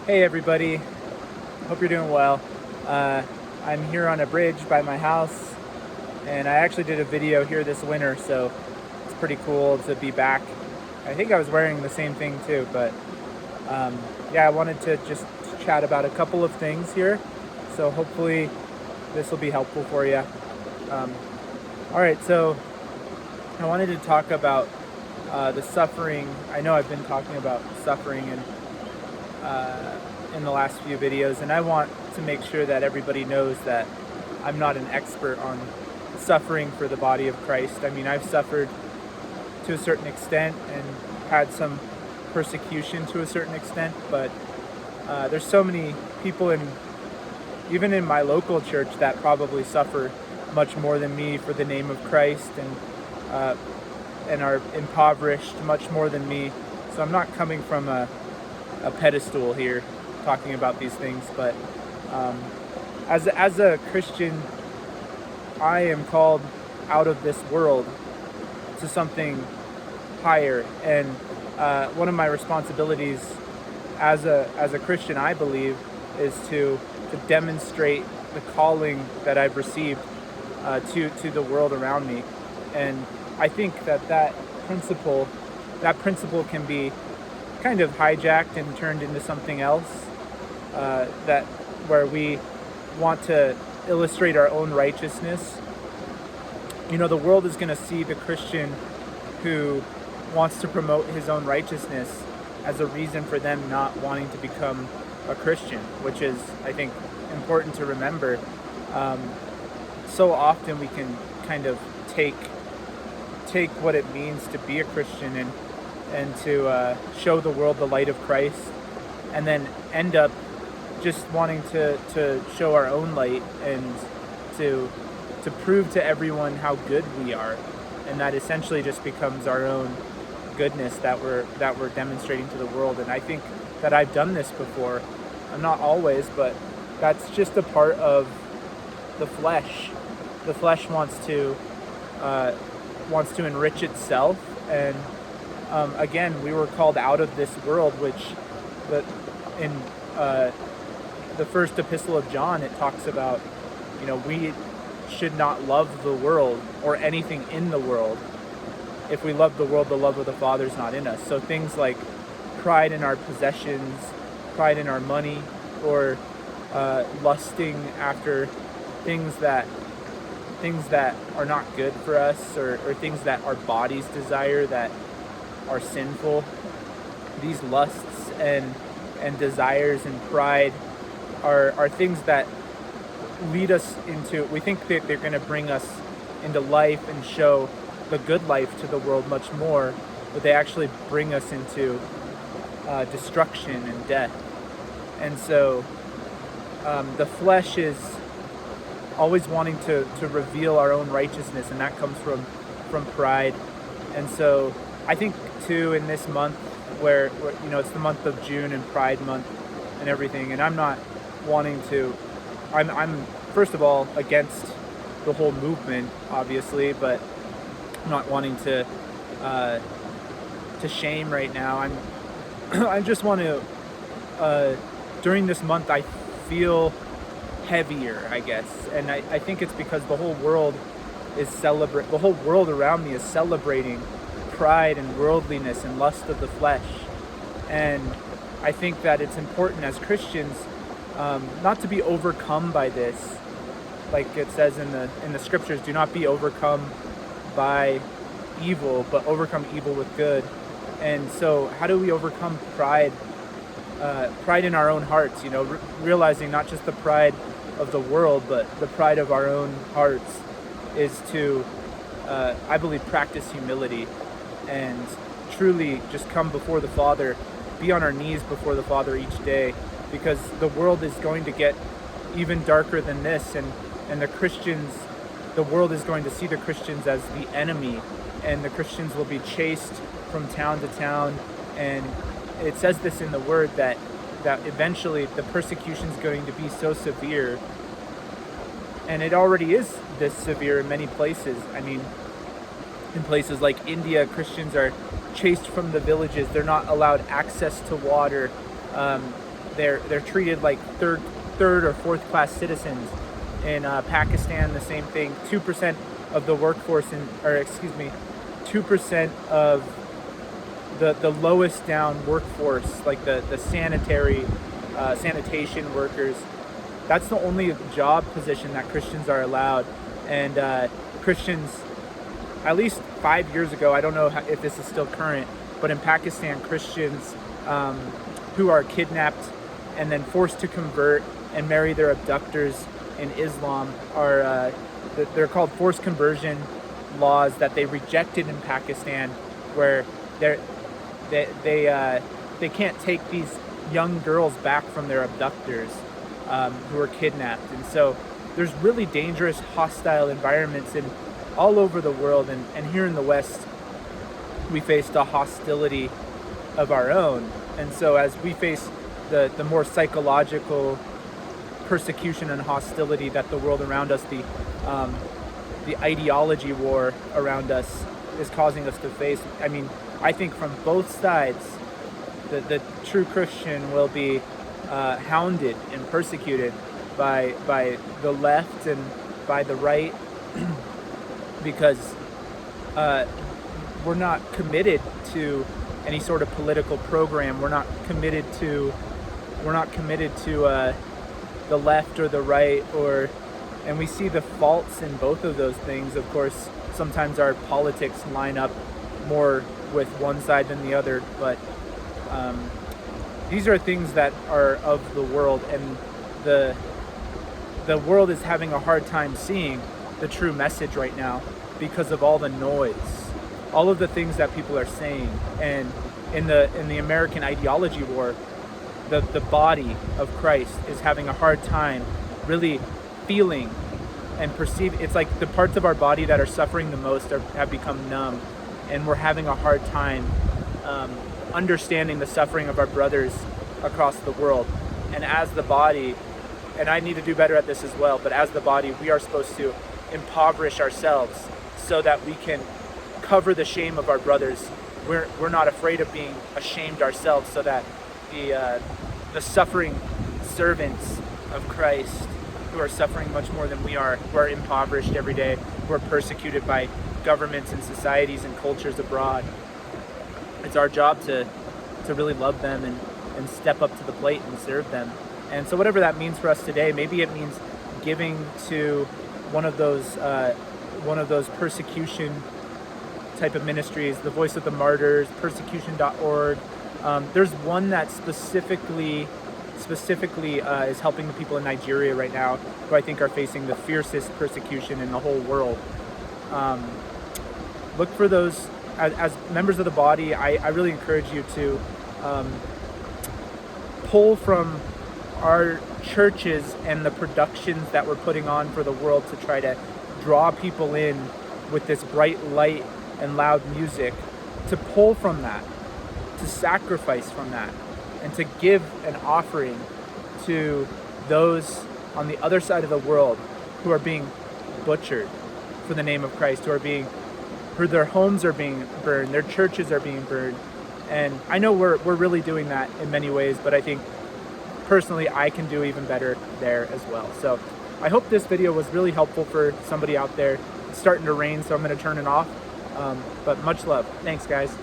Hey everybody, hope you're doing well. I'm here on a bridge by my house, and I actually did a video here this winter, so it's pretty cool to be back. I think I was wearing the same thing too, but yeah, I wanted to just chat about a couple of things here, so hopefully this will be helpful for you. All right, so I wanted to talk about the suffering. I know I've been talking about suffering in the last few videos, and I want to make sure that everybody knows that I'm not an expert on suffering for the body of Christ. I mean, I've suffered to a certain extent and had some persecution to a certain extent, but there's so many people even in my local church that probably suffer much more than me for the name of Christ, and are impoverished much more than me. So I'm not coming from a pedestal here talking about these things, but as a Christian, I am called out of this world to something higher, and one of my responsibilities as a Christian, I believe, is to demonstrate the calling that I've received to the world around me. And I think that principle can be kind of hijacked and turned into something else, that where we want to illustrate our own righteousness. You know, the world is going to see the Christian who wants to promote his own righteousness as a reason for them not wanting to become a Christian, which is, I think, important to remember. So often we can kind of take what it means to be a Christian and to show the world the light of Christ, and then end up just wanting to show our own light and to prove to everyone how good we are, and that essentially just becomes our own goodness that we're demonstrating to the world. And I think that I've done this before. I'm not always, but that's just a part of the flesh. The flesh wants to enrich itself, and again, we were called out of this world, which in the first epistle of John, it talks about, we should not love the world or anything in the world. If we love the world, the love of the Father is not in us. So things like pride in our possessions, pride in our money, or lusting after things that are not good for us, or things that our bodies desire that are sinful. These lusts and desires and pride are things that lead us into, we think that they're going to bring us into life and show the good life to the world much more, but they actually bring us into destruction and death. And so the flesh is always wanting to reveal our own righteousness, and that comes from pride. And so I think too, in this month where it's the month of June and Pride Month and everything, and I'm not wanting to, I'm first of all against the whole movement, obviously, but I'm not wanting to shame right now. I just want to during this month I feel heavier, I guess, and I think it's because the whole world around me is celebrating pride and worldliness and lust of the flesh. And I think that it's important as Christians not to be overcome by this. Like it says in the scriptures, do not be overcome by evil, but overcome evil with good. And so how do we overcome pride? Pride in our own hearts, realizing not just the pride of the world, but the pride of our own hearts is to, I believe, practice humility and truly just come before the Father, be on our knees before the Father each day, because the world is going to get even darker than this, and the world is going to see the Christians as the enemy, and the Christians will be chased from town to town. And it says this in the Word that eventually the persecution is going to be so severe, and it already is this severe in many places. I mean, in places like India, Christians are chased from the villages. They're not allowed access to water. they're treated like third or fourth class citizens. In Pakistan, the same thing. 2% of the workforce, 2% of the lowest down workforce, like the sanitation workers. That's the only job position that Christians are allowed. And Christians, at least 5 years ago, I don't know if this is still current, but in Pakistan, Christians who are kidnapped and then forced to convert and marry their abductors in Islam are they're called forced conversion laws that they rejected in Pakistan, where they can't take these young girls back from their abductors who are kidnapped. And so there's really dangerous, hostile environments in all over the world, and here in the West we face the hostility of our own. And so as we face the more psychological persecution and hostility that the world around us, the ideology war around us is causing us to face, I mean, I think from both sides, the true Christian will be hounded and persecuted by the left and by the right because we're not committed to any sort of political program. We're not committed to the left or the right, and we see the faults in both of those things. Of course, sometimes our politics line up more with one side than the other, but these are things that are of the world, and the world is having a hard time seeing the true message right now because of all the noise, all of the things that people are saying. And in the American ideology war, the body of Christ is having a hard time really feeling and perceive. It's like the parts of our body that are suffering the most have become numb, and we're having a hard time understanding the suffering of our brothers across the world. And as the body, and I need to do better at this as well, but as the body, we are supposed to impoverish ourselves so that we can cover the shame of our brothers. We're not afraid of being ashamed ourselves, so that the suffering servants of Christ, who are suffering much more than we are, who are impoverished every day, who are persecuted by governments and societies and cultures abroad, it's our job to really love them and step up to the plate and serve them. And so whatever that means for us today, maybe it means giving to one of those persecution type of ministries, the Voice of the Martyrs, persecution.org. There's one that specifically is helping the people in Nigeria right now, who I think are facing the fiercest persecution in the whole world. Look for those. As members of the body, I really encourage you to pull from our churches and the productions that we're putting on for the world to try to draw people in with this bright light and loud music, to pull from that, to sacrifice from that, and to give an offering to those on the other side of the world who are being butchered for the name of Christ, who their homes are being burned, their churches are being burned. And I know we're really doing that in many ways, but I think personally I can do even better there as well. So I hope this video was really helpful for somebody out there. It's starting to rain, so I'm going to turn it off. But much love. Thanks, guys.